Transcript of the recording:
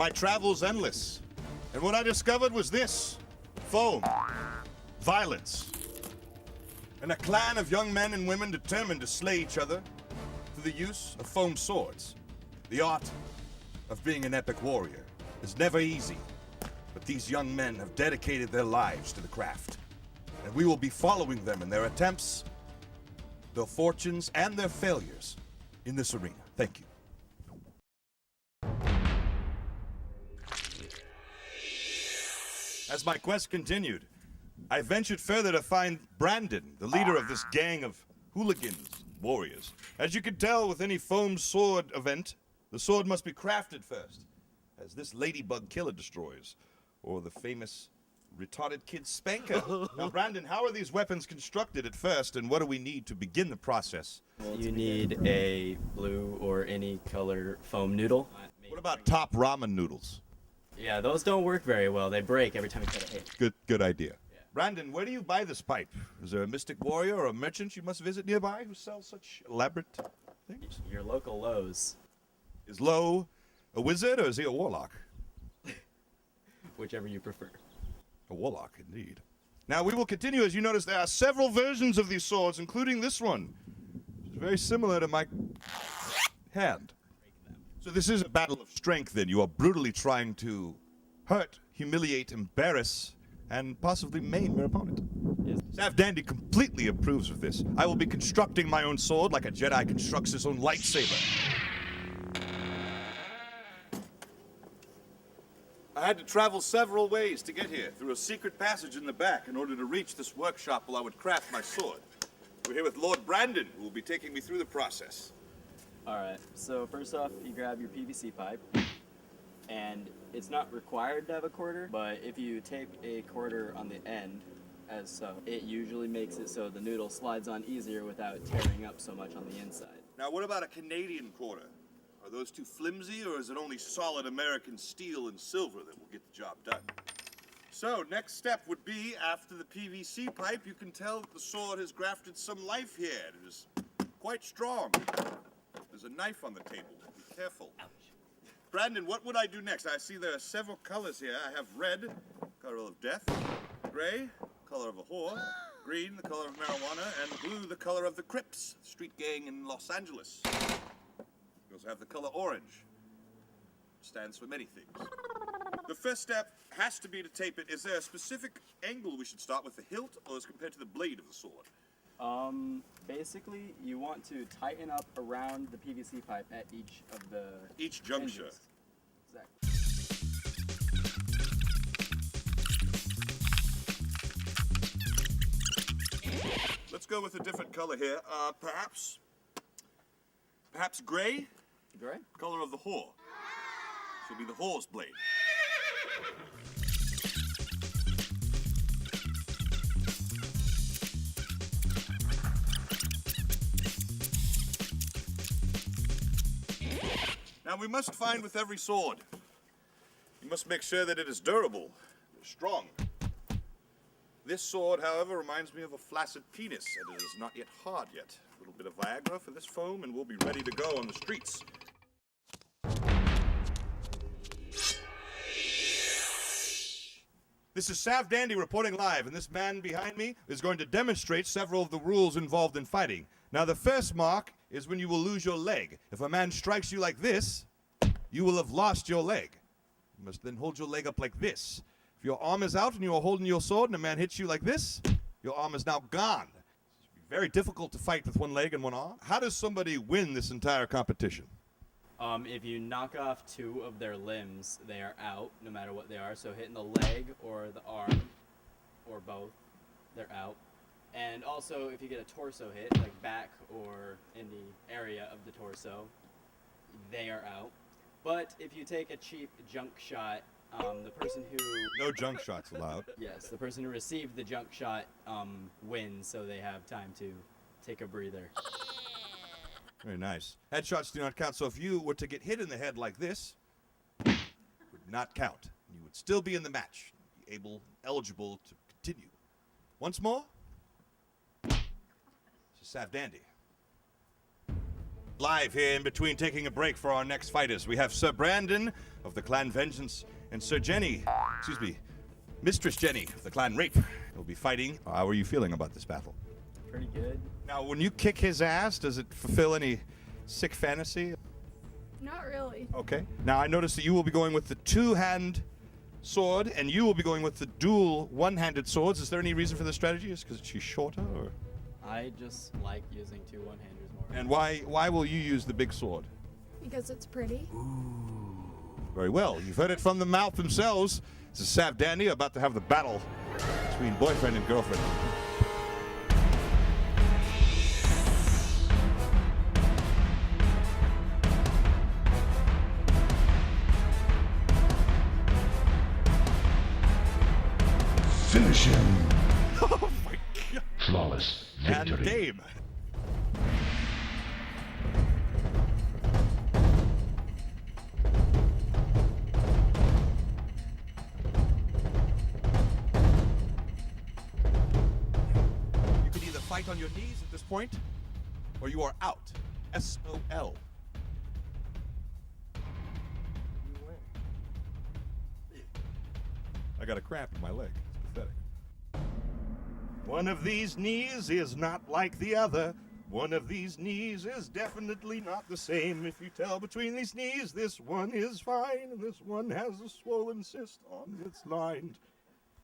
my travels endless. And what I discovered was this: foam, violence, and a clan of young men and women determined to slay each other through the use of foam swords. The art of being an epic warrior is never easy, but these young men have dedicated their lives to the craft, and we will be following them in their attempts, their fortunes, and their failures in this arena. Thank you. As my quest continued, I ventured further to find Brandon, the leader of this gang of hooligans, warriors. As you can tell with any foam sword event, the sword must be crafted first, as this ladybug killer destroys, or the famous retarded kid spanker. Now, Brandon, how are these weapons constructed at first, and what do we need to begin the process? You need a blue or any color foam noodle. What about top ramen noodles? Yeah, those don't work very well. They break every time you try to hit. Good idea. Yeah. Brandon, where do you buy this pipe? Is there a mystic warrior or a merchant you must visit nearby who sells such elaborate things? Your local Lowe's. Is Lowe a wizard or is he a warlock? Whichever you prefer. A warlock, indeed. Now, we will continue. As you notice, there are several versions of these swords, including this one, which is very similar to my hand. So this is a battle of strength, then. You are brutally trying to hurt, humiliate, embarrass, and possibly maim your opponent. Yes. Sav Dandy completely approves of this. I will be constructing my own sword like a Jedi constructs his own lightsaber. I had to travel several ways to get here, through a secret passage in the back, in order to reach this workshop while I would craft my sword. We're here with Lord Brandon, who will be taking me through the process. Alright, so first off, you grab your PVC pipe, and it's not required to have a quarter, but if you tape a quarter on the end, as so, it usually makes it so the noodle slides on easier without tearing up so much on the inside. Now, what about a Canadian quarter? Are those too flimsy, or is it only solid American steel and silver that will get the job done? So, next step would be, after the PVC pipe, you can tell that the sword has grafted some life here. It is quite strong. There's a knife on the table. Be careful. Ouch. Brandon, what would I do next? I see there are several colors here. I have red, color of death, gray, color of a whore, green, the color of marijuana, and blue, the color of the Crips, street gang in Los Angeles. We also have the color orange. Stands for many things. The first step has to be to tape it. Is there a specific angle we should start with, the hilt, or as compared to the blade of the sword? Basically, you want to tighten up around the PVC pipe at each of the juncture. edges. Exactly. Let's go with a different color here. Perhaps gray? Gray? Color of the whore. This will be the whore's blade. Now we must find with every sword, you must make sure that it is durable, strong. This sword, however, reminds me of a flaccid penis, and it is not yet hard yet. A little bit of Viagra for this foam, and we'll be ready to go on the streets. This is Sav Dandy reporting live, and this man behind me is going to demonstrate several of the rules involved in fighting. Now, the first mark is when you will lose your leg. If a man strikes you like this, you will have lost your leg. You must then hold your leg up like this. If your arm is out and you are holding your sword and a man hits you like this, your arm is now gone. It's very difficult to fight with one leg and one arm. How does somebody win this entire competition? If you knock off two of their limbs, they are out, no matter what they are. So hitting the leg or the arm, or both, they're out. And also, if you get a torso hit, like back or in the area of the torso, they are out. But if you take a cheap junk shot, the person who... No junk shots allowed. Yes, the person who received the junk shot wins, so they have time to take a breather. Very nice. Headshots do not count, so if you were to get hit in the head like this, it would not count. You would still be in the match, be eligible to continue. Once more, this is Sav Dandy. Live here in between taking a break for our next fighters. We have Sir Brandon of the Clan Vengeance and Mistress Jenny of the Clan Rape. They'll be fighting. How are you feeling about this battle? Pretty good. Now, when you kick his ass, does it fulfill any sick fantasy? Not really. Okay. Now, I noticed that you will be going with the two-hand sword, and you will be going with the dual one-handed swords. Is there any reason for this strategy? Is it because she's shorter, or? I just like using two one-handers more. And why will you use the big sword? Because it's pretty. Very well. You've heard it from the mouth themselves. This is Sav Dandy about to have the battle between boyfriend and girlfriend. Finish him. Oh my God. Flawless And victory. game. You can either fight on your knees at this point, or you are out. SOL. I got a cramp in my leg. It's pathetic. One of these knees is not like the other. One of these knees is definitely not the same. If you tell between these knees, this one is fine, and this one has a swollen cyst on its line.